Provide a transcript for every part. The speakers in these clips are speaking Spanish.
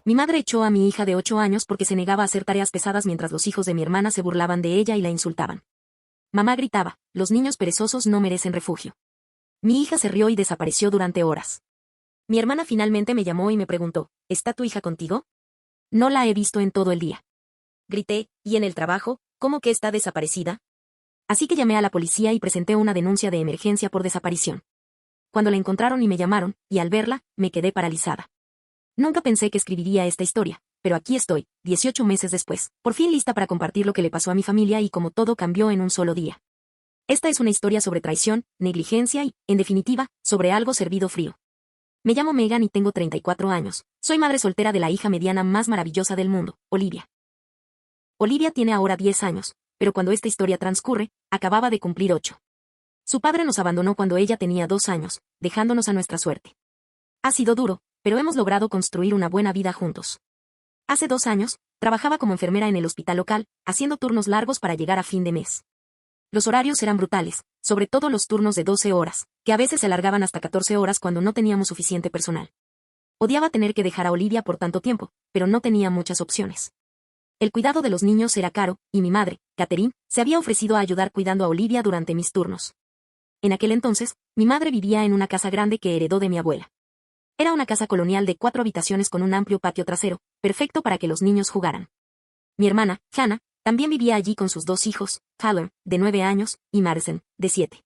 Mi madre echó a mi hija de 8 años porque se negaba a hacer tareas pesadas mientras los hijos de mi hermana se burlaban de ella y la insultaban. Mamá gritaba, los niños perezosos no merecen refugio. Mi hija se rió y desapareció durante horas. Mi hermana finalmente me llamó y me preguntó, ¿está tu hija contigo? No la he visto en todo el día. Grité, ¿y en el trabajo? ¿Cómo que está desaparecida? Así que llamé a la policía y presenté una denuncia de emergencia por desaparición. Cuando la encontraron y me llamaron, y al verla, me quedé paralizada. Nunca pensé que escribiría esta historia, pero aquí estoy, 18 meses después, por fin lista para compartir lo que le pasó a mi familia y cómo todo cambió en un solo día. Esta es una historia sobre traición, negligencia y, en definitiva, sobre algo servido frío. Me llamo Megan y tengo 34 años. Soy madre soltera de la hija mediana más maravillosa del mundo, Olivia. Olivia tiene ahora 10 años, pero cuando esta historia transcurre, acababa de cumplir 8. Su padre nos abandonó cuando ella tenía 2 años, dejándonos a nuestra suerte. Ha sido duro, pero hemos logrado construir una buena vida juntos. Hace 2 años, trabajaba como enfermera en el hospital local, haciendo turnos largos para llegar a fin de mes. Los horarios eran brutales, sobre todo los turnos de 12 horas, que a veces se alargaban hasta 14 horas cuando no teníamos suficiente personal. Odiaba tener que dejar a Olivia por tanto tiempo, pero no tenía muchas opciones. El cuidado de los niños era caro, y mi madre, Catherine, se había ofrecido a ayudar cuidando a Olivia durante mis turnos. En aquel entonces, mi madre vivía en una casa grande que heredó de mi abuela. Era una casa colonial de 4 habitaciones con un amplio patio trasero, perfecto para que los niños jugaran. Mi hermana, Hannah, también vivía allí con sus 2 hijos, Tyler, de 9 años, y Madison, de 7.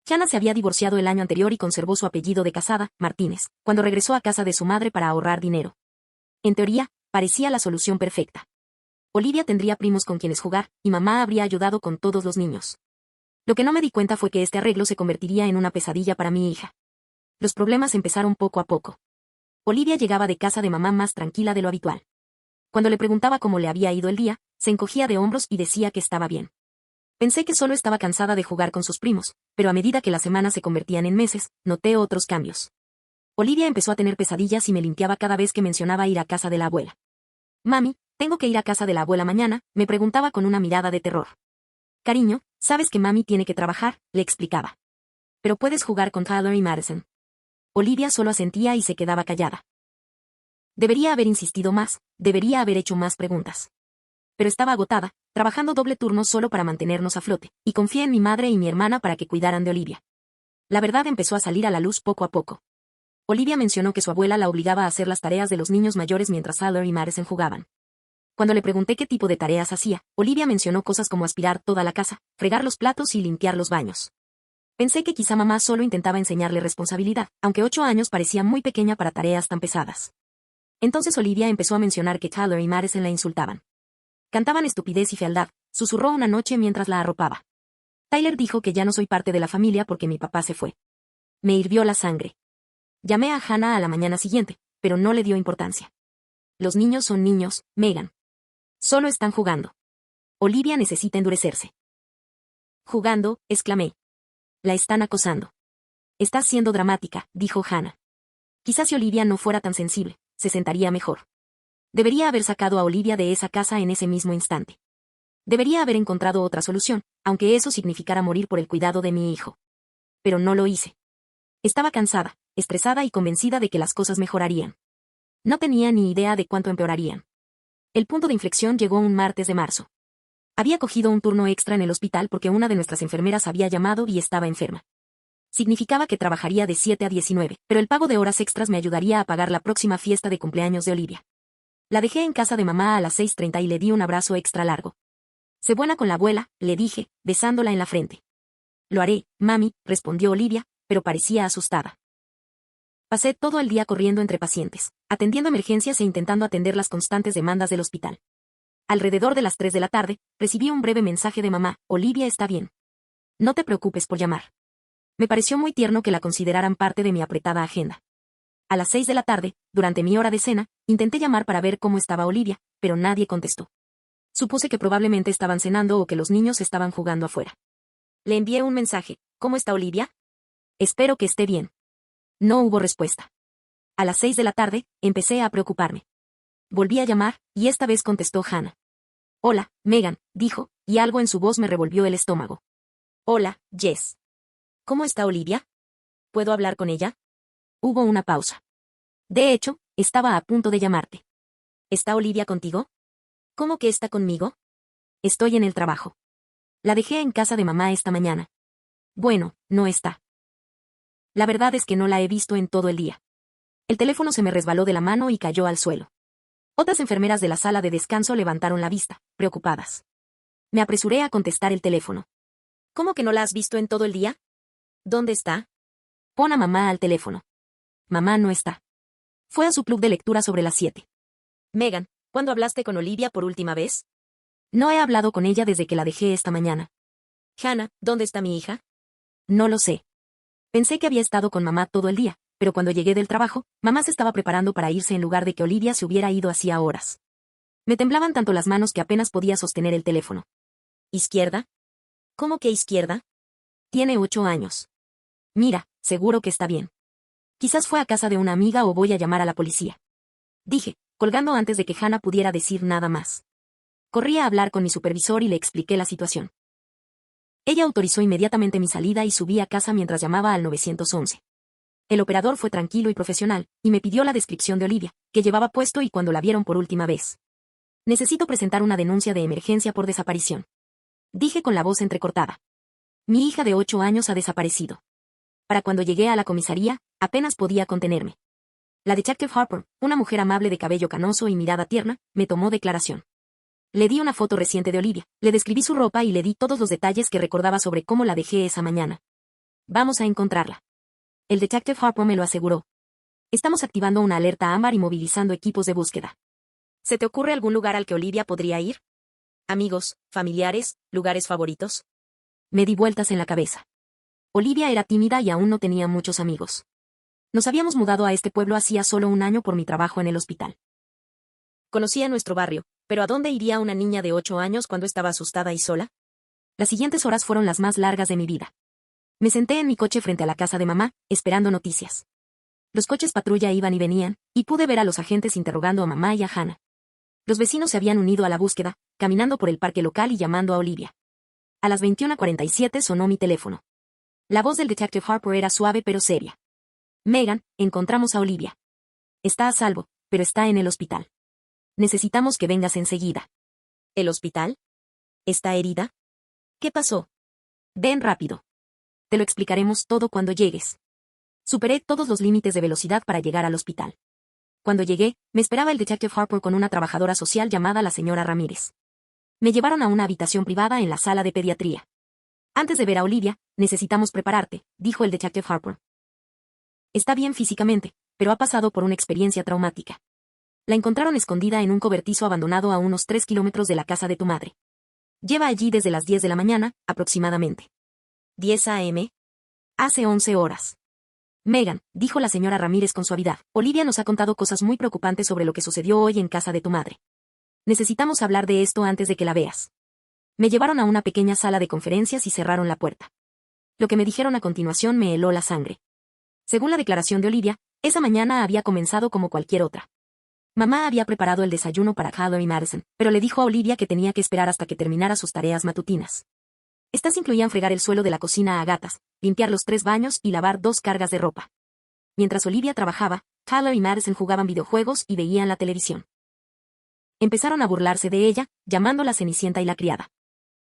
Hannah se había divorciado el año anterior y conservó su apellido de casada, Martínez, cuando regresó a casa de su madre para ahorrar dinero. En teoría, parecía la solución perfecta. Olivia tendría primos con quienes jugar, y mamá habría ayudado con todos los niños. Lo que no me di cuenta fue que este arreglo se convertiría en una pesadilla para mi hija. Los problemas empezaron poco a poco. Olivia llegaba de casa de mamá más tranquila de lo habitual. Cuando le preguntaba cómo le había ido el día, se encogía de hombros y decía que estaba bien. Pensé que solo estaba cansada de jugar con sus primos, pero a medida que las semanas se convertían en meses, noté otros cambios. Olivia empezó a tener pesadillas y me limpiaba cada vez que mencionaba ir a casa de la abuela. Mami, tengo que ir a casa de la abuela mañana, me preguntaba con una mirada de terror. Cariño, sabes que mami tiene que trabajar, le explicaba. Pero puedes jugar con Tyler y Madison. Olivia solo asentía y se quedaba callada. Debería haber insistido más, debería haber hecho más preguntas. Pero estaba agotada, trabajando doble turno solo para mantenernos a flote, y confié en mi madre y mi hermana para que cuidaran de Olivia. La verdad empezó a salir a la luz poco a poco. Olivia mencionó que su abuela la obligaba a hacer las tareas de los niños mayores mientras Tyler y Madison jugaban. Cuando le pregunté qué tipo de tareas hacía, Olivia mencionó cosas como aspirar toda la casa, fregar los platos y limpiar los baños. Pensé que quizá mamá solo intentaba enseñarle responsabilidad, aunque 8 años parecía muy pequeña para tareas tan pesadas. Entonces Olivia empezó a mencionar que Tyler y Madison la insultaban. Cantaban estupidez y fealdad, susurró una noche mientras la arropaba. Tyler dijo que ya no soy parte de la familia porque mi papá se fue. Me hirvió la sangre. Llamé a Hannah a la mañana siguiente, pero no le dio importancia. Los niños son niños, Megan. Solo están jugando. Olivia necesita endurecerse. Jugando, exclamé. La están acosando. Estás siendo dramática, dijo Hannah. Quizás si Olivia no fuera tan sensible, se sentaría mejor. Debería haber sacado a Olivia de esa casa en ese mismo instante. Debería haber encontrado otra solución, aunque eso significara morir por el cuidado de mi hijo. Pero no lo hice. Estaba cansada, estresada y convencida de que las cosas mejorarían. No tenía ni idea de cuánto empeorarían. El punto de inflexión llegó un martes de marzo. Había cogido un turno extra en el hospital porque una de nuestras enfermeras había llamado y estaba enferma. Significaba que trabajaría de 7 a 19, pero el pago de horas extras me ayudaría a pagar la próxima fiesta de cumpleaños de Olivia. La dejé en casa de mamá a las 6:30 y le di un abrazo extra largo. Sé buena con la abuela, le dije, besándola en la frente. Lo haré, mami, respondió Olivia, pero parecía asustada. Pasé todo el día corriendo entre pacientes, atendiendo emergencias e intentando atender las constantes demandas del hospital. Alrededor de las 3 de la tarde, recibí un breve mensaje de mamá, Olivia está bien. No te preocupes por llamar. Me pareció muy tierno que la consideraran parte de mi apretada agenda. A las 6 de la tarde, durante mi hora de cena, intenté llamar para ver cómo estaba Olivia, pero nadie contestó. Supuse que probablemente estaban cenando o que los niños estaban jugando afuera. Le envié un mensaje, ¿cómo está Olivia? Espero que esté bien. No hubo respuesta. A las 6 de la tarde, empecé a preocuparme. Volví a llamar, y esta vez contestó Hannah. Hola, Megan, dijo, y algo en su voz me revolvió el estómago. Hola, Jess. ¿Cómo está Olivia? ¿Puedo hablar con ella? Hubo una pausa. De hecho, estaba a punto de llamarte. ¿Está Olivia contigo? ¿Cómo que está conmigo? Estoy en el trabajo. La dejé en casa de mamá esta mañana. Bueno, no está. La verdad es que no la he visto en todo el día. El teléfono se me resbaló de la mano y cayó al suelo. Otras enfermeras de la sala de descanso levantaron la vista, preocupadas. Me apresuré a contestar el teléfono. ¿Cómo que no la has visto en todo el día? ¿Dónde está? Pon a mamá al teléfono. Mamá no está. Fue a su club de lectura sobre las 7. Megan, ¿cuándo hablaste con Olivia por última vez? No he hablado con ella desde que la dejé esta mañana. Hannah, ¿dónde está mi hija? No lo sé. Pensé que había estado con mamá todo el día, pero cuando llegué del trabajo, mamá se estaba preparando para irse en lugar de que Olivia se hubiera ido hacía horas. Me temblaban tanto las manos que apenas podía sostener el teléfono. ¿Izquierda? ¿Cómo que izquierda? Tiene 8 años. Mira, seguro que está bien. Quizás fue a casa de una amiga o voy a llamar a la policía. Dije, colgando antes de que Hannah pudiera decir nada más. Corrí a hablar con mi supervisor y le expliqué la situación. Ella autorizó inmediatamente mi salida y subí a casa mientras llamaba al 911. El operador fue tranquilo y profesional, y me pidió la descripción de Olivia, que llevaba puesto y cuando la vieron por última vez. Necesito presentar una denuncia de emergencia por desaparición. Dije con la voz entrecortada. Mi hija de 8 años ha desaparecido. Para cuando llegué a la comisaría, apenas podía contenerme. La detective Harper, una mujer amable de cabello canoso y mirada tierna, me tomó declaración. Le di una foto reciente de Olivia, le describí su ropa y le di todos los detalles que recordaba sobre cómo la dejé esa mañana. Vamos a encontrarla. El detective Harper me lo aseguró. Estamos activando una alerta ámbar y movilizando equipos de búsqueda. ¿Se te ocurre algún lugar al que Olivia podría ir? ¿Amigos, familiares, lugares favoritos? Me di vueltas en la cabeza. Olivia era tímida y aún no tenía muchos amigos. Nos habíamos mudado a este pueblo hacía solo un año por mi trabajo en el hospital. Conocía nuestro barrio, pero ¿a dónde iría una niña de 8 años cuando estaba asustada y sola? Las siguientes horas fueron las más largas de mi vida. Me senté en mi coche frente a la casa de mamá, esperando noticias. Los coches patrulla iban y venían, y pude ver a los agentes interrogando a mamá y a Hannah. Los vecinos se habían unido a la búsqueda, caminando por el parque local y llamando a Olivia. A las 21:47 sonó mi teléfono. La voz del detective Harper era suave pero seria. Megan, encontramos a Olivia. Está a salvo, pero está en el hospital. Necesitamos que vengas enseguida. ¿El hospital? ¿Está herida? ¿Qué pasó? Ven rápido. Te lo explicaremos todo cuando llegues. Superé todos los límites de velocidad para llegar al hospital. Cuando llegué, me esperaba el detective Harper con una trabajadora social llamada la señora Ramírez. Me llevaron a una habitación privada en la sala de pediatría. Antes de ver a Olivia, necesitamos prepararte, dijo el detective Harper. Está bien físicamente, pero ha pasado por una experiencia traumática. La encontraron escondida en un cobertizo abandonado a unos 3 kilómetros de la casa de tu madre. Lleva allí desde las 10 de la mañana, aproximadamente. 10 a.m. Hace 11 horas. Megan, dijo la señora Ramírez con suavidad, Olivia nos ha contado cosas muy preocupantes sobre lo que sucedió hoy en casa de tu madre. Necesitamos hablar de esto antes de que la veas. Me llevaron a una pequeña sala de conferencias y cerraron la puerta. Lo que me dijeron a continuación me heló la sangre. Según la declaración de Olivia, esa mañana había comenzado como cualquier otra. Mamá había preparado el desayuno para Hannah y Madison, pero le dijo a Olivia que tenía que esperar hasta que terminara sus tareas matutinas. Estas incluían fregar el suelo de la cocina a gatas, limpiar los 3 baños y lavar 2 cargas de ropa. Mientras Olivia trabajaba, Tyler y Madison jugaban videojuegos y veían la televisión. Empezaron a burlarse de ella, llamándola Cenicienta y la criada.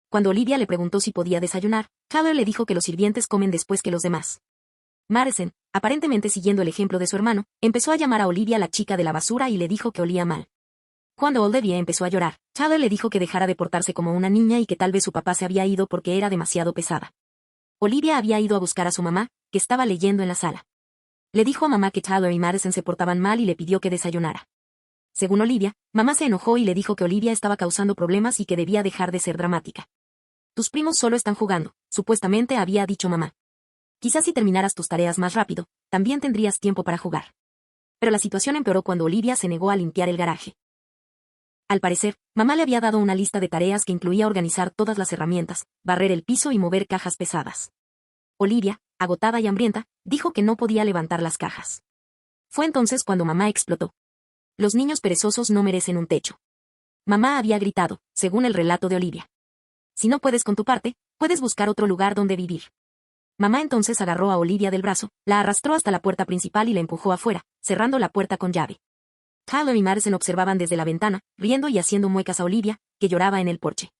Cuando Olivia le preguntó si podía desayunar, Tyler le dijo que los sirvientes comen después que los demás. Madison, aparentemente siguiendo el ejemplo de su hermano, empezó a llamar a Olivia la chica de la basura y le dijo que olía mal. Cuando Olivia empezó a llorar, Tyler le dijo que dejara de portarse como una niña y que tal vez su papá se había ido porque era demasiado pesada. Olivia había ido a buscar a su mamá, que estaba leyendo en la sala. Le dijo a mamá que Tyler y Madison se portaban mal y le pidió que desayunara. Según Olivia, mamá se enojó y le dijo que Olivia estaba causando problemas y que debía dejar de ser dramática. Tus primos solo están jugando, supuestamente había dicho mamá. Quizás si terminaras tus tareas más rápido, también tendrías tiempo para jugar. Pero la situación empeoró cuando Olivia se negó a limpiar el garaje. Al parecer, mamá le había dado una lista de tareas que incluía organizar todas las herramientas, barrer el piso y mover cajas pesadas. Olivia, agotada y hambrienta, dijo que no podía levantar las cajas. Fue entonces cuando mamá explotó. Los niños perezosos no merecen un techo. Mamá había gritado, según el relato de Olivia. Si no puedes con tu parte, puedes buscar otro lugar donde vivir. Mamá entonces agarró a Olivia del brazo, la arrastró hasta la puerta principal y la empujó afuera, cerrando la puerta con llave. Tyler y Madison observaban desde la ventana, riendo y haciendo muecas a Olivia, que lloraba en el porche.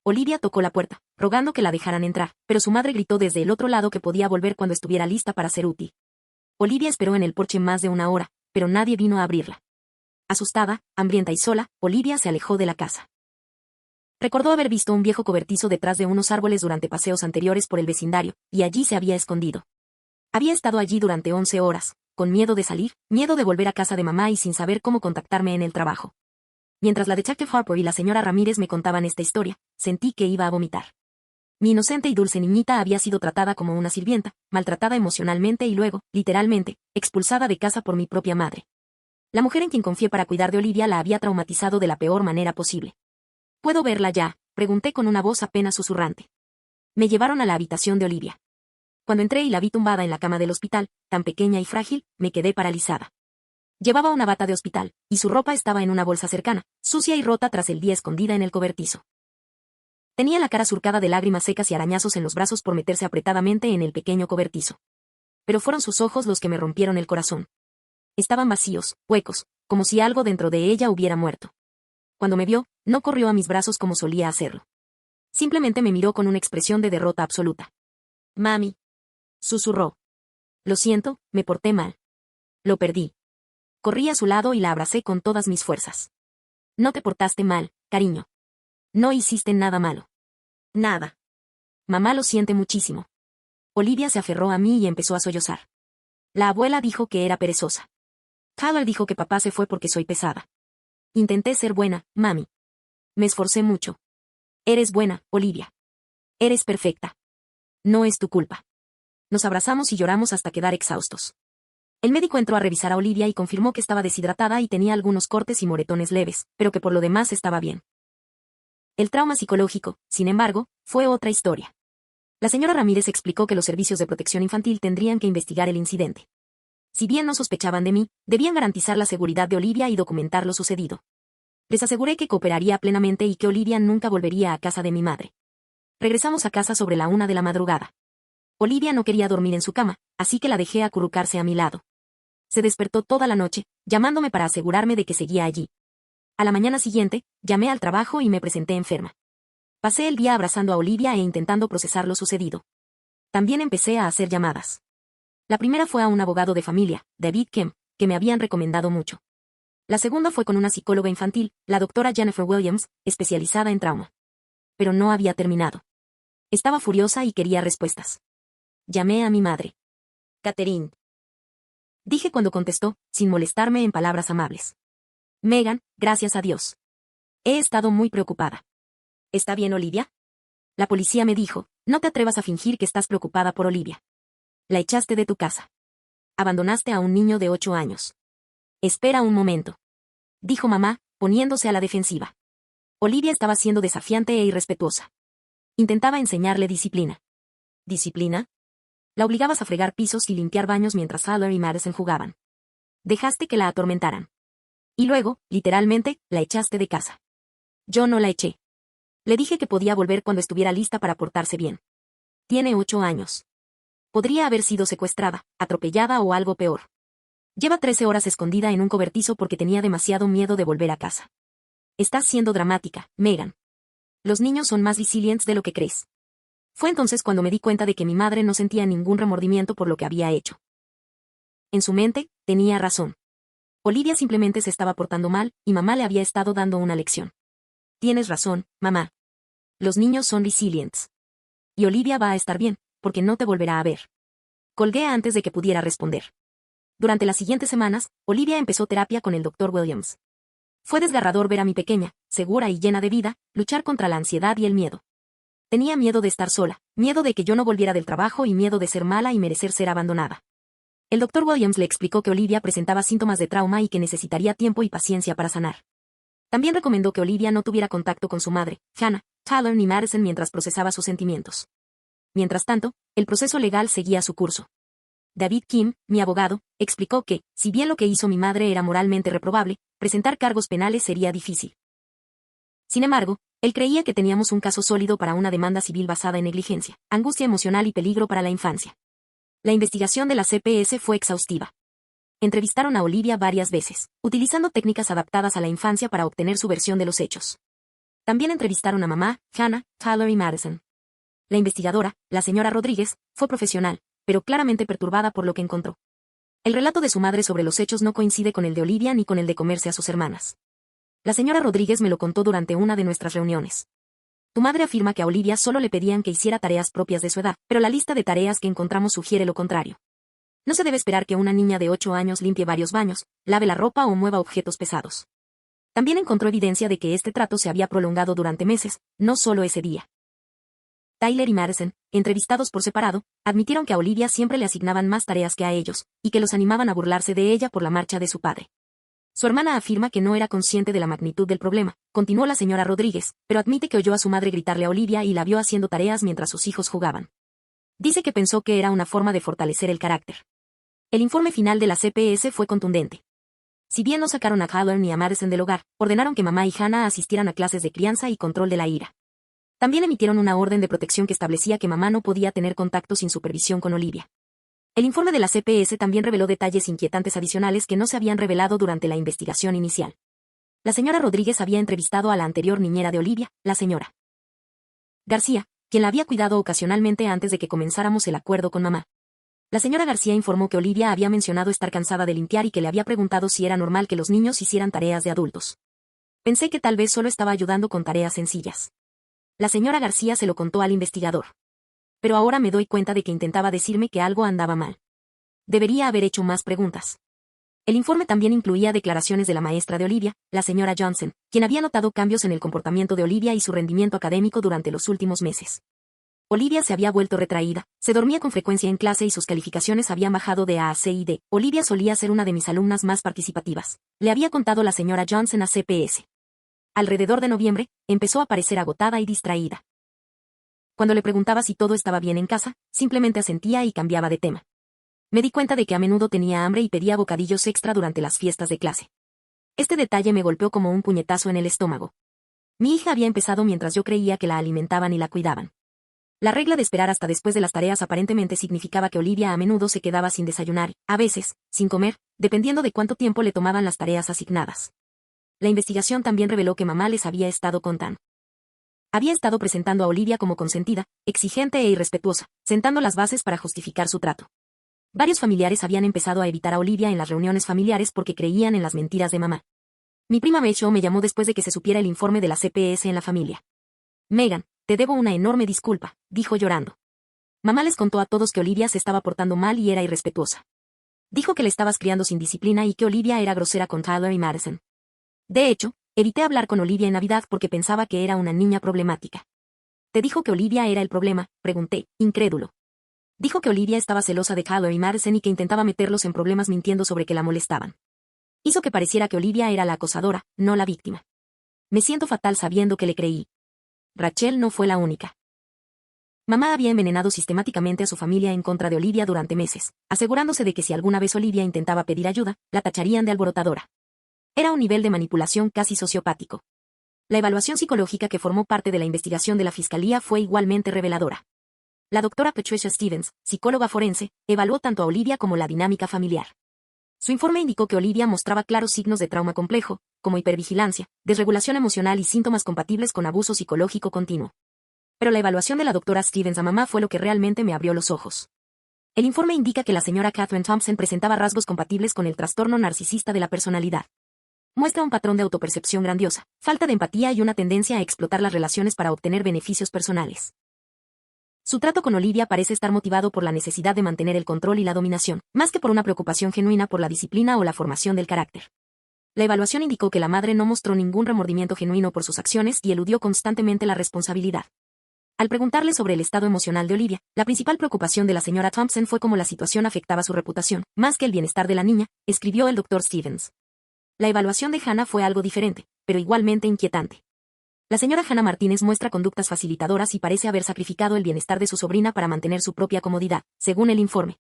Olivia tocó la puerta, rogando que la dejaran entrar, pero su madre gritó desde el otro lado que podía volver cuando estuviera lista para ser útil. Olivia esperó en el porche más de una hora, pero nadie vino a abrirla. Asustada, hambrienta y sola, Olivia se alejó de la casa. Recordó haber visto un viejo cobertizo detrás de unos árboles durante paseos anteriores por el vecindario, y allí se había escondido. Había estado allí durante 11 horas, con miedo de salir, miedo de volver a casa de mamá y sin saber cómo contactarme en el trabajo. Mientras la Detective Harper y la señora Ramírez me contaban esta historia, sentí que iba a vomitar. Mi inocente y dulce niñita había sido tratada como una sirvienta, maltratada emocionalmente y luego, literalmente, expulsada de casa por mi propia madre. La mujer en quien confié para cuidar de Olivia la había traumatizado de la peor manera posible. ¿Puedo verla ya?, pregunté con una voz apenas susurrante. Me llevaron a la habitación de Olivia. Cuando entré y la vi tumbada en la cama del hospital, tan pequeña y frágil, me quedé paralizada. Llevaba una bata de hospital, y su ropa estaba en una bolsa cercana, sucia y rota tras el día escondida en el cobertizo. Tenía la cara surcada de lágrimas secas y arañazos en los brazos por meterse apretadamente en el pequeño cobertizo. Pero fueron sus ojos los que me rompieron el corazón. Estaban vacíos, huecos, como si algo dentro de ella hubiera muerto. Cuando me vio, no corrió a mis brazos como solía hacerlo. Simplemente me miró con una expresión de derrota absoluta. «Mami», susurró. «Lo siento, me porté mal. Lo perdí». Corrí a su lado y la abracé con todas mis fuerzas. «No te portaste mal, cariño. No hiciste nada malo. Nada. Mamá lo siente muchísimo». Olivia se aferró a mí y empezó a sollozar. La abuela dijo que era perezosa. Tyler dijo que papá se fue porque soy pesada. Intenté ser buena, mami. Me esforcé mucho. Eres buena, Olivia. Eres perfecta. No es tu culpa. Nos abrazamos y lloramos hasta quedar exhaustos. El médico entró a revisar a Olivia y confirmó que estaba deshidratada y tenía algunos cortes y moretones leves, pero que por lo demás estaba bien. El trauma psicológico, sin embargo, fue otra historia. La señora Ramírez explicó que los servicios de protección infantil tendrían que investigar el incidente. Si bien no sospechaban de mí, debían garantizar la seguridad de Olivia y documentar lo sucedido. Les aseguré que cooperaría plenamente y que Olivia nunca volvería a casa de mi madre. Regresamos a casa sobre la 1 de la madrugada. Olivia no quería dormir en su cama, así que la dejé acurrucarse a mi lado. Se despertó toda la noche, llamándome para asegurarme de que seguía allí. A la mañana siguiente, llamé al trabajo y me presenté enferma. Pasé el día abrazando a Olivia e intentando procesar lo sucedido. También empecé a hacer llamadas. La primera fue a un abogado de familia, David Kim, que me habían recomendado mucho. La segunda fue con una psicóloga infantil, la doctora Jennifer Williams, especializada en trauma. Pero no había terminado. Estaba furiosa y quería respuestas. Llamé a mi madre. Catherine. Dije cuando contestó, sin molestarme en palabras amables. Megan, gracias a Dios. He estado muy preocupada. ¿Está bien, Olivia? La policía me dijo, no te atrevas a fingir que estás preocupada por Olivia. La echaste de tu casa. Abandonaste a un niño de 8 años. Espera un momento. Dijo mamá, poniéndose a la defensiva. Olivia estaba siendo desafiante e irrespetuosa. Intentaba enseñarle disciplina. ¿Disciplina? La obligabas a fregar pisos y limpiar baños mientras Tyler y Madison jugaban. Dejaste que la atormentaran. Y luego, literalmente, la echaste de casa. Yo no la eché. Le dije que podía volver cuando estuviera lista para portarse bien. Tiene 8 años. Podría haber sido secuestrada, atropellada o algo peor. Lleva 13 horas escondida en un cobertizo porque tenía demasiado miedo de volver a casa. Estás siendo dramática, Megan. Los niños son más resilientes de lo que crees. Fue entonces cuando me di cuenta de que mi madre no sentía ningún remordimiento por lo que había hecho. En su mente, tenía razón. Olivia simplemente se estaba portando mal, y mamá le había estado dando una lección. Tienes razón, mamá. Los niños son resilientes. Y Olivia va a estar bien, porque no te volverá a ver. Colgué antes de que pudiera responder. Durante las siguientes semanas, Olivia empezó terapia con el Dr. Williams. Fue desgarrador ver a mi pequeña, segura y llena de vida, luchar contra la ansiedad y el miedo. Tenía miedo de estar sola, miedo de que yo no volviera del trabajo y miedo de ser mala y merecer ser abandonada. El Dr. Williams le explicó que Olivia presentaba síntomas de trauma y que necesitaría tiempo y paciencia para sanar. También recomendó que Olivia no tuviera contacto con su madre, Hannah, Tyler ni Madison mientras procesaba sus sentimientos. Mientras tanto, el proceso legal seguía su curso. David Kim, mi abogado, explicó que, si bien lo que hizo mi madre era moralmente reprobable, presentar cargos penales sería difícil. Sin embargo, él creía que teníamos un caso sólido para una demanda civil basada en negligencia, angustia emocional y peligro para la infancia. La investigación de la CPS fue exhaustiva. Entrevistaron a Olivia varias veces, utilizando técnicas adaptadas a la infancia para obtener su versión de los hechos. También entrevistaron a mamá, Hannah, Tyler y Madison. La investigadora, la señora Rodríguez, fue profesional, pero claramente perturbada por lo que encontró. El relato de su madre sobre los hechos no coincide con el de Olivia ni con el de comerse a sus hermanas. La señora Rodríguez me lo contó durante una de nuestras reuniones. Tu madre afirma que a Olivia solo le pedían que hiciera tareas propias de su edad, pero la lista de tareas que encontramos sugiere lo contrario. No se debe esperar que una niña de 8 años limpie varios baños, lave la ropa o mueva objetos pesados. También encontró evidencia de que este trato se había prolongado durante meses, no solo ese día. Tyler y Madison, entrevistados por separado, admitieron que a Olivia siempre le asignaban más tareas que a ellos, y que los animaban a burlarse de ella por la marcha de su padre. Su hermana afirma que no era consciente de la magnitud del problema, continuó la señora Rodríguez, pero admite que oyó a su madre gritarle a Olivia y la vio haciendo tareas mientras sus hijos jugaban. Dice que pensó que era una forma de fortalecer el carácter. El informe final de la CPS fue contundente. Si bien no sacaron a Tyler ni a Madison del hogar, ordenaron que mamá y Hannah asistieran a clases de crianza y control de la ira. También emitieron una orden de protección que establecía que mamá no podía tener contacto sin supervisión con Olivia. El informe de la CPS también reveló detalles inquietantes adicionales que no se habían revelado durante la investigación inicial. La señora Rodríguez había entrevistado a la anterior niñera de Olivia, la señora García, quien la había cuidado ocasionalmente antes de que comenzáramos el acuerdo con mamá. La señora García informó que Olivia había mencionado estar cansada de limpiar y que le había preguntado si era normal que los niños hicieran tareas de adultos. Pensé que tal vez solo estaba ayudando con tareas sencillas. La señora García se lo contó al investigador. Pero ahora me doy cuenta de que intentaba decirme que algo andaba mal. Debería haber hecho más preguntas. El informe también incluía declaraciones de la maestra de Olivia, la señora Johnson, quien había notado cambios en el comportamiento de Olivia y su rendimiento académico durante los últimos meses. Olivia se había vuelto retraída, se dormía con frecuencia en clase y sus calificaciones habían bajado de A a C y D. Olivia solía ser una de mis alumnas más participativas, le había contado la señora Johnson a CPS. Alrededor de noviembre, empezó a parecer agotada y distraída. Cuando le preguntaba si todo estaba bien en casa, simplemente asentía y cambiaba de tema. Me di cuenta de que a menudo tenía hambre y pedía bocadillos extra durante las fiestas de clase. Este detalle me golpeó como un puñetazo en el estómago. Mi hija había empezado mientras yo creía que la alimentaban y la cuidaban. La regla de esperar hasta después de las tareas aparentemente significaba que Olivia a menudo se quedaba sin desayunar, a veces, sin comer, dependiendo de cuánto tiempo le tomaban las tareas asignadas. La investigación también reveló que mamá les había estado contando. Había estado presentando a Olivia como consentida, exigente e irrespetuosa, sentando las bases para justificar su trato. Varios familiares habían empezado a evitar a Olivia en las reuniones familiares porque creían en las mentiras de mamá. Mi prima Rachel me llamó después de que se supiera el informe de la CPS en la familia. Megan, te debo una enorme disculpa, dijo llorando. Mamá les contó a todos que Olivia se estaba portando mal y era irrespetuosa. Dijo que le estabas criando sin disciplina y que Olivia era grosera con Tyler y Madison. De hecho, evité hablar con Olivia en Navidad porque pensaba que era una niña problemática. ¿Te dijo que Olivia era el problema?, pregunté, incrédulo. Dijo que Olivia estaba celosa de Tyler y Madison y que intentaba meterlos en problemas mintiendo sobre que la molestaban. Hizo que pareciera que Olivia era la acosadora, no la víctima. Me siento fatal sabiendo que le creí. Rachel no fue la única. Mamá había envenenado sistemáticamente a su familia en contra de Olivia durante meses, asegurándose de que si alguna vez Olivia intentaba pedir ayuda, la tacharían de alborotadora. Era un nivel de manipulación casi sociopático. La evaluación psicológica que formó parte de la investigación de la Fiscalía fue igualmente reveladora. La doctora Patricia Stevens, psicóloga forense, evaluó tanto a Olivia como la dinámica familiar. Su informe indicó que Olivia mostraba claros signos de trauma complejo, como hipervigilancia, desregulación emocional y síntomas compatibles con abuso psicológico continuo. Pero la evaluación de la doctora Stevens a mamá fue lo que realmente me abrió los ojos. El informe indica que la señora Catherine Thompson presentaba rasgos compatibles con el trastorno narcisista de la personalidad. Muestra un patrón de autopercepción grandiosa, falta de empatía y una tendencia a explotar las relaciones para obtener beneficios personales. Su trato con Olivia parece estar motivado por la necesidad de mantener el control y la dominación, más que por una preocupación genuina por la disciplina o la formación del carácter. La evaluación indicó que la madre no mostró ningún remordimiento genuino por sus acciones y eludió constantemente la responsabilidad. Al preguntarle sobre el estado emocional de Olivia, la principal preocupación de la señora Thompson fue cómo la situación afectaba su reputación, más que el bienestar de la niña, escribió el Dr. Stevens. La evaluación de Hannah fue algo diferente, pero igualmente inquietante. La señora Hannah Martínez muestra conductas facilitadoras y parece haber sacrificado el bienestar de su sobrina para mantener su propia comodidad, según el informe.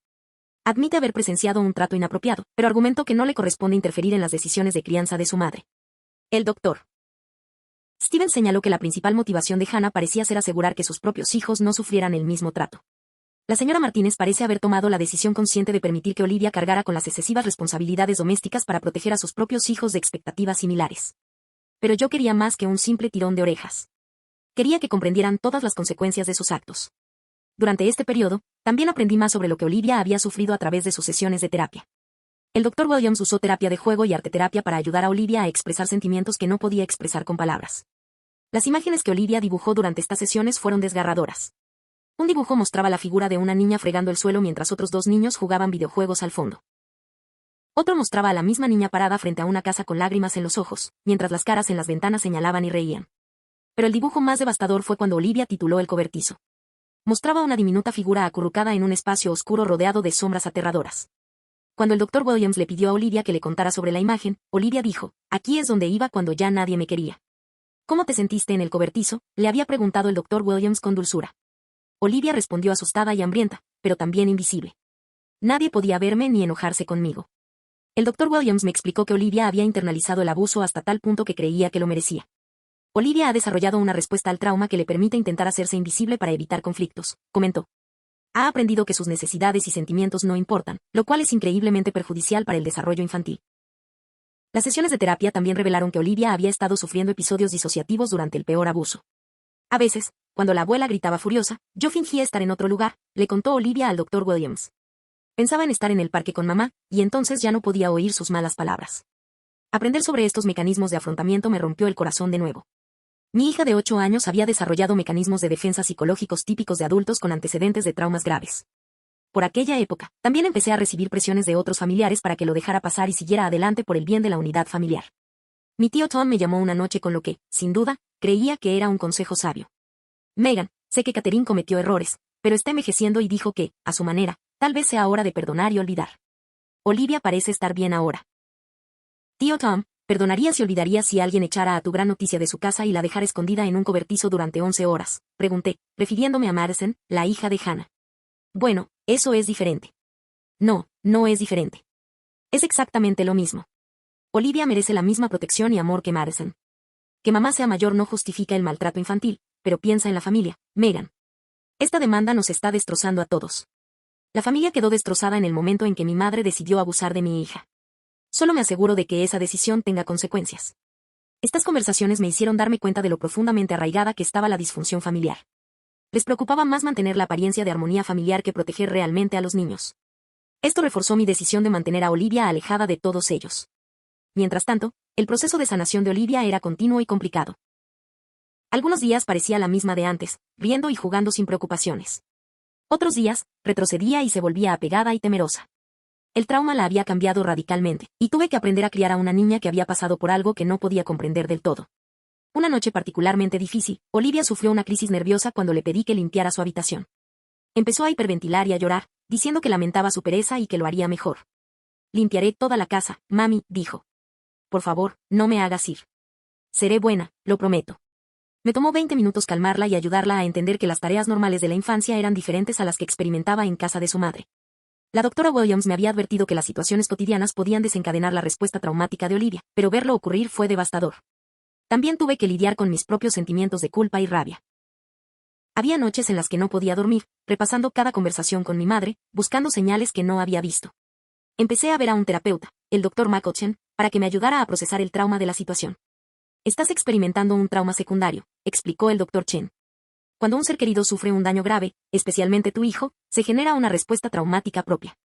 Admite haber presenciado un trato inapropiado, pero argumentó que no le corresponde interferir en las decisiones de crianza de su madre. El Dr. Stevens señaló que la principal motivación de Hannah parecía ser asegurar que sus propios hijos no sufrieran el mismo trato. La señora Martínez parece haber tomado la decisión consciente de permitir que Olivia cargara con las excesivas responsabilidades domésticas para proteger a sus propios hijos de expectativas similares. Pero yo quería más que un simple tirón de orejas. Quería que comprendieran todas las consecuencias de sus actos. Durante este periodo, también aprendí más sobre lo que Olivia había sufrido a través de sus sesiones de terapia. El Dr. Williams usó terapia de juego y arteterapia para ayudar a Olivia a expresar sentimientos que no podía expresar con palabras. Las imágenes que Olivia dibujó durante estas sesiones fueron desgarradoras. Un dibujo mostraba la figura de una niña fregando el suelo mientras otros dos niños jugaban videojuegos al fondo. Otro mostraba a la misma niña parada frente a una casa con lágrimas en los ojos, mientras las caras en las ventanas señalaban y reían. Pero el dibujo más devastador fue cuando Olivia tituló el cobertizo. Mostraba una diminuta figura acurrucada en un espacio oscuro rodeado de sombras aterradoras. Cuando el Dr. Williams le pidió a Olivia que le contara sobre la imagen, Olivia dijo, «Aquí es donde iba cuando ya nadie me quería». «¿Cómo te sentiste en el cobertizo?», le había preguntado el Dr. Williams con dulzura. Olivia respondió asustada y hambrienta, pero también invisible. Nadie podía verme ni enojarse conmigo. El Dr. Williams me explicó que Olivia había internalizado el abuso hasta tal punto que creía que lo merecía. Olivia ha desarrollado una respuesta al trauma que le permite intentar hacerse invisible para evitar conflictos, comentó. Ha aprendido que sus necesidades y sentimientos no importan, lo cual es increíblemente perjudicial para el desarrollo infantil. Las sesiones de terapia también revelaron que Olivia había estado sufriendo episodios disociativos durante el peor abuso. A veces, cuando la abuela gritaba furiosa, yo fingía estar en otro lugar, le contó Olivia al Dr. Williams. Pensaba en estar en el parque con mamá, y entonces ya no podía oír sus malas palabras. Aprender sobre estos mecanismos de afrontamiento me rompió el corazón de nuevo. Mi hija de 8 años había desarrollado mecanismos de defensa psicológicos típicos de adultos con antecedentes de traumas graves. Por aquella época, también empecé a recibir presiones de otros familiares para que lo dejara pasar y siguiera adelante por el bien de la unidad familiar. Mi tío Tom me llamó una noche con lo que, sin duda, creía que era un consejo sabio. Megan, sé que Catherine cometió errores, pero está envejeciendo y dijo que, a su manera, tal vez sea hora de perdonar y olvidar. Olivia parece estar bien ahora. Tío Tom, ¿perdonarías y olvidarías si alguien echara a tu gran noticia de su casa y la dejara escondida en un cobertizo durante 11 horas? Pregunté, refiriéndome a Madison, la hija de Hannah. Bueno, eso es diferente. No, no es diferente. Es exactamente lo mismo. Olivia merece la misma protección y amor que Madison. Que mamá sea mayor no justifica el maltrato infantil, pero piensa en la familia, Megan. Esta demanda nos está destrozando a todos. La familia quedó destrozada en el momento en que mi madre decidió abusar de mi hija. Solo me aseguro de que esa decisión tenga consecuencias. Estas conversaciones me hicieron darme cuenta de lo profundamente arraigada que estaba la disfunción familiar. Les preocupaba más mantener la apariencia de armonía familiar que proteger realmente a los niños. Esto reforzó mi decisión de mantener a Olivia alejada de todos ellos. Mientras tanto, el proceso de sanación de Olivia era continuo y complicado. Algunos días parecía la misma de antes, riendo y jugando sin preocupaciones. Otros días, retrocedía y se volvía apegada y temerosa. El trauma la había cambiado radicalmente, y tuve que aprender a criar a una niña que había pasado por algo que no podía comprender del todo. Una noche particularmente difícil, Olivia sufrió una crisis nerviosa cuando le pedí que limpiara su habitación. Empezó a hiperventilar y a llorar, diciendo que lamentaba su pereza y que lo haría mejor. Limpiaré toda la casa, mami, dijo. Por favor, no me hagas ir. Seré buena, lo prometo. Me tomó 20 minutos calmarla y ayudarla a entender que las tareas normales de la infancia eran diferentes a las que experimentaba en casa de su madre. La doctora Williams me había advertido que las situaciones cotidianas podían desencadenar la respuesta traumática de Olivia, pero verlo ocurrir fue devastador. También tuve que lidiar con mis propios sentimientos de culpa y rabia. Había noches en las que no podía dormir, repasando cada conversación con mi madre, buscando señales que no había visto. Empecé a ver a un terapeuta, el Dr. McCutcheon, para que me ayudara a procesar el trauma de la situación. Estás experimentando un trauma secundario, explicó el Dr. Chen. Cuando un ser querido sufre un daño grave, especialmente tu hijo, se genera una respuesta traumática propia.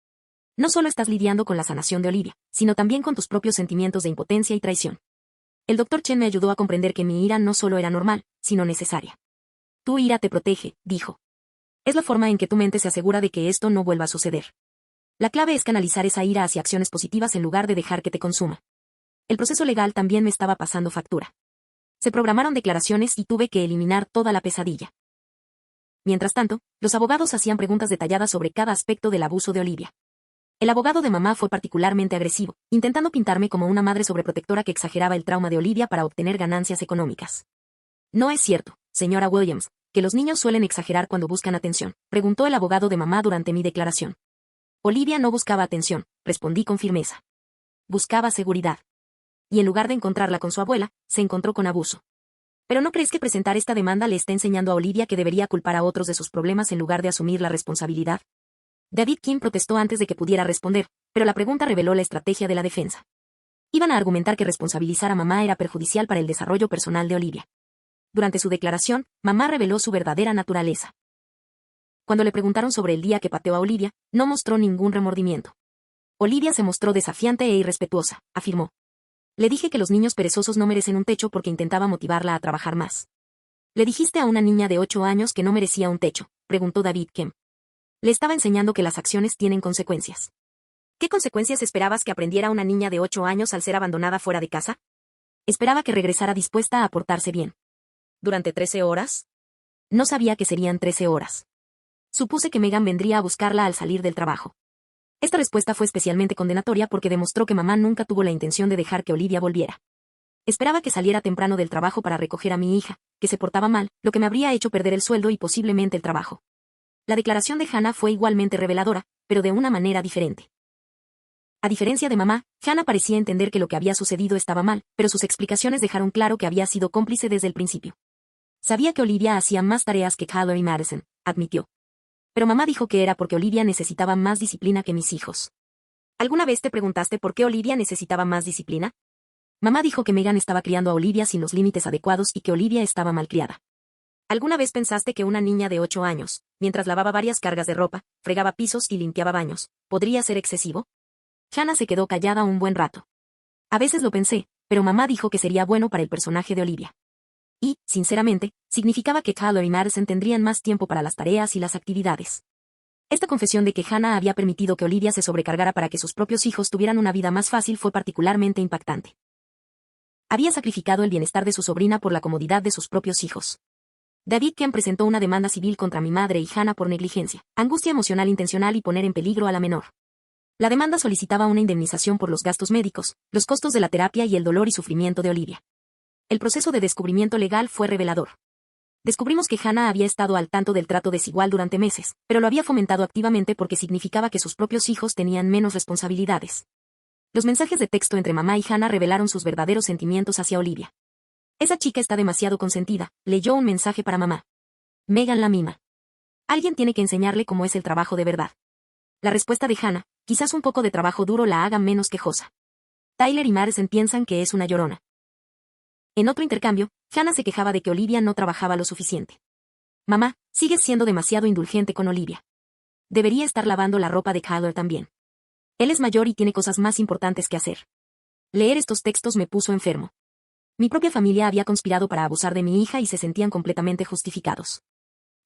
No solo estás lidiando con la sanación de Olivia, sino también con tus propios sentimientos de impotencia y traición. El Dr. Chen me ayudó a comprender que mi ira no solo era normal, sino necesaria. Tu ira te protege, dijo. Es la forma en que tu mente se asegura de que esto no vuelva a suceder. La clave es canalizar esa ira hacia acciones positivas en lugar de dejar que te consuma. El proceso legal también me estaba pasando factura. Se programaron declaraciones y tuve que eliminar toda la pesadilla. Mientras tanto, los abogados hacían preguntas detalladas sobre cada aspecto del abuso de Olivia. El abogado de mamá fue particularmente agresivo, intentando pintarme como una madre sobreprotectora que exageraba el trauma de Olivia para obtener ganancias económicas. No es cierto, señora Williams, que los niños suelen exagerar cuando buscan atención, preguntó el abogado de mamá durante mi declaración. Olivia no buscaba atención, respondí con firmeza. Buscaba seguridad. Y en lugar de encontrarla con su abuela, se encontró con abuso. ¿Pero no crees que presentar esta demanda le está enseñando a Olivia que debería culpar a otros de sus problemas en lugar de asumir la responsabilidad? David Kim protestó antes de que pudiera responder, pero la pregunta reveló la estrategia de la defensa. Iban a argumentar que responsabilizar a mamá era perjudicial para el desarrollo personal de Olivia. Durante su declaración, mamá reveló su verdadera naturaleza. Cuando le preguntaron sobre el día que pateó a Olivia, no mostró ningún remordimiento. Olivia se mostró desafiante e irrespetuosa, afirmó. Le dije que los niños perezosos no merecen un techo porque intentaba motivarla a trabajar más. ¿Le dijiste a una niña de 8 años que no merecía un techo?, preguntó David Kim. Le estaba enseñando que las acciones tienen consecuencias. ¿Qué consecuencias esperabas que aprendiera una niña de 8 años al ser abandonada fuera de casa? Esperaba que regresara dispuesta a portarse bien. ¿Durante 13 horas? No sabía que serían 13 horas. Supuse que Megan vendría a buscarla al salir del trabajo. Esta respuesta fue especialmente condenatoria porque demostró que mamá nunca tuvo la intención de dejar que Olivia volviera. Esperaba que saliera temprano del trabajo para recoger a mi hija, que se portaba mal, lo que me habría hecho perder el sueldo y posiblemente el trabajo. La declaración de Hannah fue igualmente reveladora, pero de una manera diferente. A diferencia de mamá, Hannah parecía entender que lo que había sucedido estaba mal, pero sus explicaciones dejaron claro que había sido cómplice desde el principio. Sabía que Olivia hacía más tareas que Kyler y Madison, admitió. Pero mamá dijo que era porque Olivia necesitaba más disciplina que mis hijos. ¿Alguna vez te preguntaste por qué Olivia necesitaba más disciplina? Mamá dijo que Megan estaba criando a Olivia sin los límites adecuados y que Olivia estaba malcriada. ¿Alguna vez pensaste que una niña de 8 años, mientras lavaba varias cargas de ropa, fregaba pisos y limpiaba baños, podría ser excesivo? Hannah se quedó callada un buen rato. A veces lo pensé, pero mamá dijo que sería bueno para el personaje de Olivia. Y, sinceramente, significaba que Kyler y Madison tendrían más tiempo para las tareas y las actividades. Esta confesión de que Hannah había permitido que Olivia se sobrecargara para que sus propios hijos tuvieran una vida más fácil fue particularmente impactante. Había sacrificado el bienestar de su sobrina por la comodidad de sus propios hijos. David Kim presentó una demanda civil contra mi madre y Hannah por negligencia, angustia emocional intencional y poner en peligro a la menor. La demanda solicitaba una indemnización por los gastos médicos, los costos de la terapia y el dolor y sufrimiento de Olivia. El proceso de descubrimiento legal fue revelador. Descubrimos que Hannah había estado al tanto del trato desigual durante meses, pero lo había fomentado activamente porque significaba que sus propios hijos tenían menos responsabilidades. Los mensajes de texto entre mamá y Hannah revelaron sus verdaderos sentimientos hacia Olivia. Esa chica está demasiado consentida, leyó un mensaje para mamá. Megan la mima. Alguien tiene que enseñarle cómo es el trabajo de verdad. La respuesta de Hannah, quizás un poco de trabajo duro la haga menos quejosa. Tyler y Madison piensan que es una llorona. En otro intercambio, Hannah se quejaba de que Olivia no trabajaba lo suficiente. Mamá, sigues siendo demasiado indulgente con Olivia. Debería estar lavando la ropa de Kyler también. Él es mayor y tiene cosas más importantes que hacer. Leer estos textos me puso enfermo. Mi propia familia había conspirado para abusar de mi hija y se sentían completamente justificados.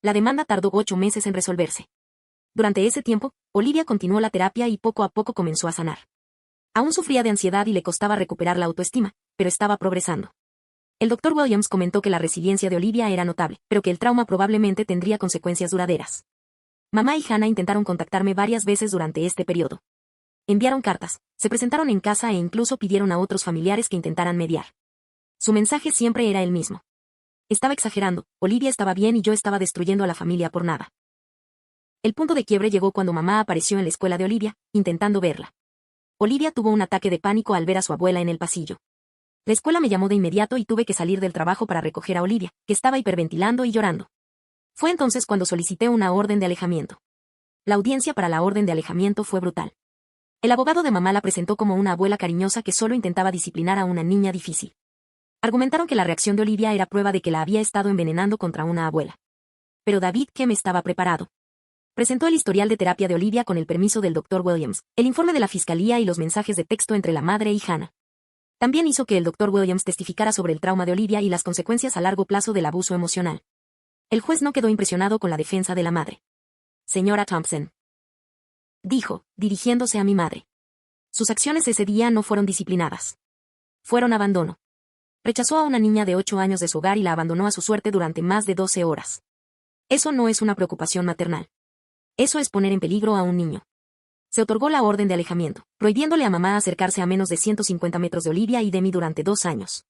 La demanda tardó 8 meses en resolverse. Durante ese tiempo, Olivia continuó la terapia y poco a poco comenzó a sanar. Aún sufría de ansiedad y le costaba recuperar la autoestima, pero estaba progresando. El Dr. Williams comentó que la resiliencia de Olivia era notable, pero que el trauma probablemente tendría consecuencias duraderas. Mamá y Hannah intentaron contactarme varias veces durante este periodo. Enviaron cartas, se presentaron en casa e incluso pidieron a otros familiares que intentaran mediar. Su mensaje siempre era el mismo. Estaba exagerando, Olivia estaba bien y yo estaba destruyendo a la familia por nada. El punto de quiebre llegó cuando mamá apareció en la escuela de Olivia, intentando verla. Olivia tuvo un ataque de pánico al ver a su abuela en el pasillo. La escuela me llamó de inmediato y tuve que salir del trabajo para recoger a Olivia, que estaba hiperventilando y llorando. Fue entonces cuando solicité una orden de alejamiento. La audiencia para la orden de alejamiento fue brutal. El abogado de mamá la presentó como una abuela cariñosa que solo intentaba disciplinar a una niña difícil. Argumentaron que la reacción de Olivia era prueba de que la había estado envenenando contra una abuela. Pero David Kim estaba preparado. Presentó el historial de terapia de Olivia con el permiso del Dr. Williams, el informe de la fiscalía y los mensajes de texto entre la madre y Hannah. También hizo que el Dr. Williams testificara sobre el trauma de Olivia y las consecuencias a largo plazo del abuso emocional. El juez no quedó impresionado con la defensa de la madre. Señora Thompson, dijo, dirigiéndose a mi madre. Sus acciones ese día no fueron disciplinadas. Fueron abandono. Rechazó a una niña de 8 años de su hogar y la abandonó a su suerte durante más de 12 horas. Eso no es una preocupación maternal. Eso es poner en peligro a un niño. Se otorgó la orden de alejamiento, prohibiéndole a mamá acercarse a menos de 150 metros de Olivia y de mí durante 2 años.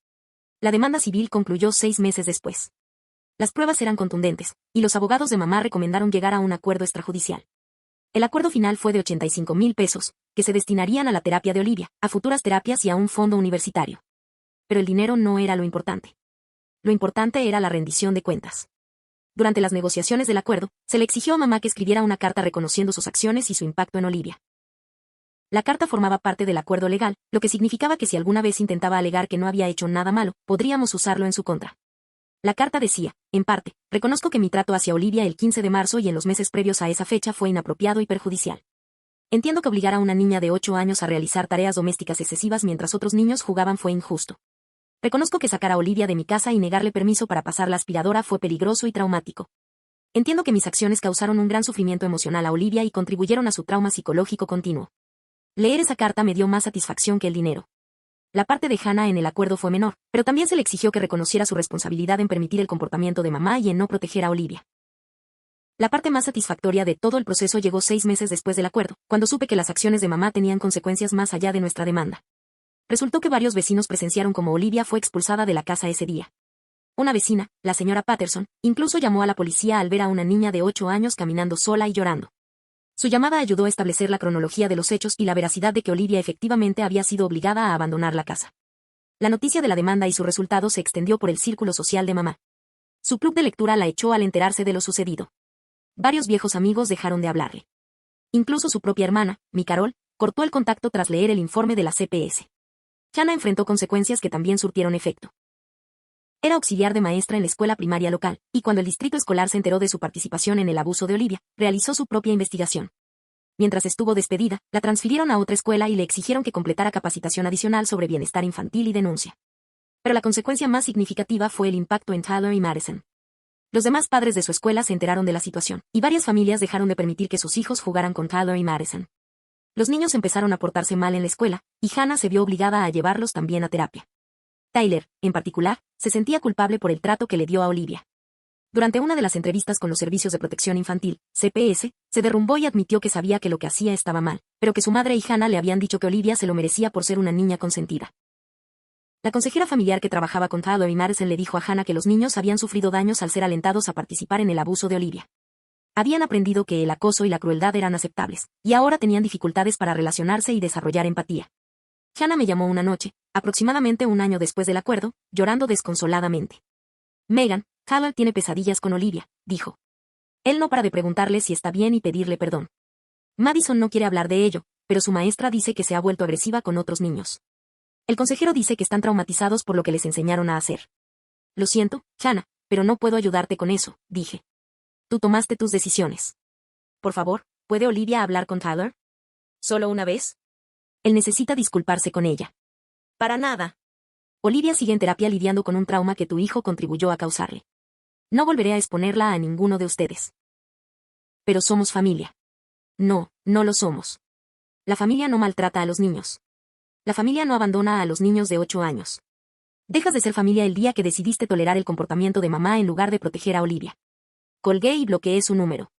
La demanda civil concluyó 6 meses después. Las pruebas eran contundentes, y los abogados de mamá recomendaron llegar a un acuerdo extrajudicial. El acuerdo final fue de 85,000 pesos, que se destinarían a la terapia de Olivia, a futuras terapias y a un fondo universitario. Pero el dinero no era lo importante. lo importante era la rendición de cuentas. Durante las negociaciones del acuerdo, se le exigió a mamá que escribiera una carta reconociendo sus acciones y su impacto en Olivia. La carta formaba parte del acuerdo legal, lo que significaba que si alguna vez intentaba alegar que no había hecho nada malo, podríamos usarlo en su contra. La carta decía, en parte, reconozco que mi trato hacia Olivia el 15 de marzo y en los meses previos a esa fecha fue inapropiado y perjudicial. Entiendo que obligar a una niña de 8 años a realizar tareas domésticas excesivas mientras otros niños jugaban fue injusto. Reconozco que sacar a Olivia de mi casa y negarle permiso para pasar la aspiradora fue peligroso y traumático. Entiendo que mis acciones causaron un gran sufrimiento emocional a Olivia y contribuyeron a su trauma psicológico continuo. Leer esa carta me dio más satisfacción que el dinero. La parte de Hannah en el acuerdo fue menor, pero también se le exigió que reconociera su responsabilidad en permitir el comportamiento de mamá y en no proteger a Olivia. La parte más satisfactoria de todo el proceso llegó 6 meses después del acuerdo, cuando supe que las acciones de mamá tenían consecuencias más allá de nuestra demanda. Resultó que varios vecinos presenciaron cómo Olivia fue expulsada de la casa ese día. Una vecina, la señora Patterson, incluso llamó a la policía al ver a una niña de 8 años caminando sola y llorando. Su llamada ayudó a establecer la cronología de los hechos y la veracidad de que Olivia efectivamente había sido obligada a abandonar la casa. La noticia de la demanda y su resultado se extendió por el círculo social de mamá. Su club de lectura la echó al enterarse de lo sucedido. Varios viejos amigos dejaron de hablarle. Incluso su propia hermana, mi Carol, cortó el contacto tras leer el informe de la CPS. Hannah enfrentó consecuencias que también surtieron efecto. Era auxiliar de maestra en la escuela primaria local, y cuando el distrito escolar se enteró de su participación en el abuso de Olivia, realizó su propia investigación. Mientras estuvo despedida, la transfirieron a otra escuela y le exigieron que completara capacitación adicional sobre bienestar infantil y denuncia. Pero la consecuencia más significativa fue el impacto en Tyler y Madison. Los demás padres de su escuela se enteraron de la situación, y varias familias dejaron de permitir que sus hijos jugaran con Tyler y Madison. Los niños empezaron a portarse mal en la escuela, y Hannah se vio obligada a llevarlos también a terapia. Tyler, en particular, se sentía culpable por el trato que le dio a Olivia. Durante una de las entrevistas con los Servicios de Protección Infantil, CPS, se derrumbó y admitió que sabía que lo que hacía estaba mal, pero que su madre y Hannah le habían dicho que Olivia se lo merecía por ser una niña consentida. La consejera familiar que trabajaba con Tyler y Madison le dijo a Hannah que los niños habían sufrido daños al ser alentados a participar en el abuso de Olivia. Habían aprendido que el acoso y la crueldad eran aceptables, y ahora tenían dificultades para relacionarse y desarrollar empatía. Hannah me llamó una noche, aproximadamente un año después del acuerdo, llorando desconsoladamente. Megan, Tyler tiene pesadillas con Olivia, dijo. Él no para de preguntarle si está bien y pedirle perdón. Madison no quiere hablar de ello, pero su maestra dice que se ha vuelto agresiva con otros niños. El consejero dice que están traumatizados por lo que les enseñaron a hacer. Lo siento, Hannah, pero no puedo ayudarte con eso, dije. Tú tomaste tus decisiones. Por favor, ¿puede Olivia hablar con Tyler? ¿Solo una vez? Él necesita disculparse con ella. Para nada. Olivia sigue en terapia lidiando con un trauma que tu hijo contribuyó a causarle. No volveré a exponerla a ninguno de ustedes. Pero somos familia. No, no lo somos. La familia no maltrata a los niños. La familia no abandona a los niños de 8 años. Dejas de ser familia el día que decidiste tolerar el comportamiento de mamá en lugar de proteger a Olivia. Colgué y bloqueé su número.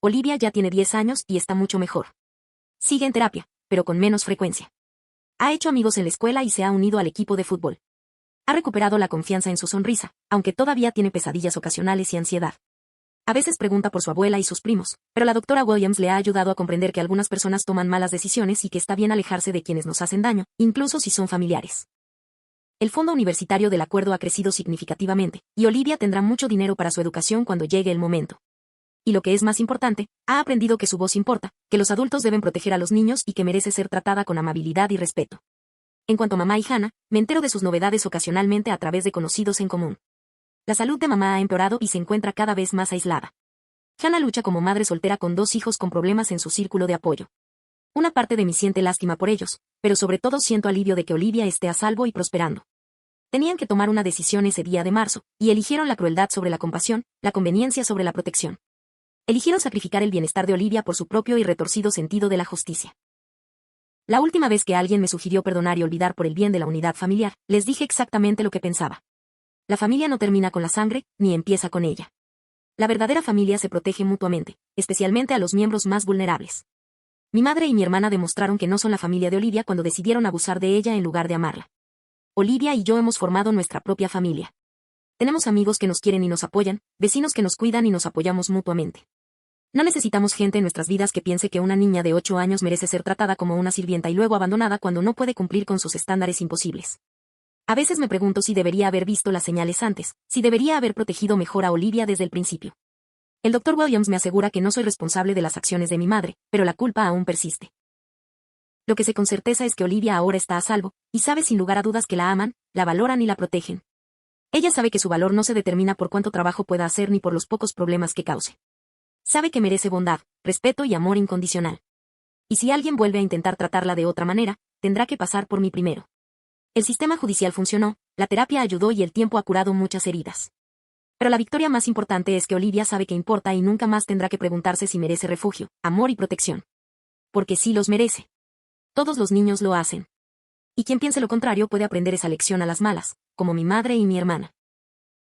Olivia ya tiene 10 años y está mucho mejor. Sigue en terapia, pero con menos frecuencia. Ha hecho amigos en la escuela y se ha unido al equipo de fútbol. Ha recuperado la confianza en su sonrisa, aunque todavía tiene pesadillas ocasionales y ansiedad. A veces pregunta por su abuela y sus primos, pero la doctora Williams le ha ayudado a comprender que algunas personas toman malas decisiones y que está bien alejarse de quienes nos hacen daño, incluso si son familiares. El fondo universitario del acuerdo ha crecido significativamente, y Olivia tendrá mucho dinero para su educación cuando llegue el momento. Y lo que es más importante, ha aprendido que su voz importa, que los adultos deben proteger a los niños y que merece ser tratada con amabilidad y respeto. En cuanto a mamá y Hannah, me entero de sus novedades ocasionalmente a través de conocidos en común. La salud de mamá ha empeorado y se encuentra cada vez más aislada. Hannah lucha como madre soltera con 2 hijos con problemas en su círculo de apoyo. Una parte de mí siente lástima por ellos, pero sobre todo siento alivio de que Olivia esté a salvo y prosperando. Tenían que tomar una decisión ese día de marzo, y eligieron la crueldad sobre la compasión, la conveniencia sobre la protección. Eligieron sacrificar el bienestar de Olivia por su propio y retorcido sentido de la justicia. La última vez que alguien me sugirió perdonar y olvidar por el bien de la unidad familiar, les dije exactamente lo que pensaba. La familia no termina con la sangre, ni empieza con ella. La verdadera familia se protege mutuamente, especialmente a los miembros más vulnerables. Mi madre y mi hermana demostraron que no son la familia de Olivia cuando decidieron abusar de ella en lugar de amarla. Olivia y yo hemos formado nuestra propia familia. Tenemos amigos que nos quieren y nos apoyan, vecinos que nos cuidan y nos apoyamos mutuamente. No necesitamos gente en nuestras vidas que piense que una niña de 8 años merece ser tratada como una sirvienta y luego abandonada cuando no puede cumplir con sus estándares imposibles. A veces me pregunto si debería haber visto las señales antes, si debería haber protegido mejor a Olivia desde el principio. El Dr. Williams me asegura que no soy responsable de las acciones de mi madre, pero la culpa aún persiste. Lo que sé con certeza es que Olivia ahora está a salvo, y sabe sin lugar a dudas que la aman, la valoran y la protegen. Ella sabe que su valor no se determina por cuánto trabajo pueda hacer ni por los pocos problemas que cause. Sabe que merece bondad, respeto y amor incondicional. Y si alguien vuelve a intentar tratarla de otra manera, tendrá que pasar por mí primero. El sistema judicial funcionó, la terapia ayudó y el tiempo ha curado muchas heridas. Pero la victoria más importante es que Olivia sabe que importa y nunca más tendrá que preguntarse si merece refugio, amor y protección. Porque sí los merece. Todos los niños lo hacen. Y quien piense lo contrario puede aprender esa lección a las malas, como mi madre y mi hermana.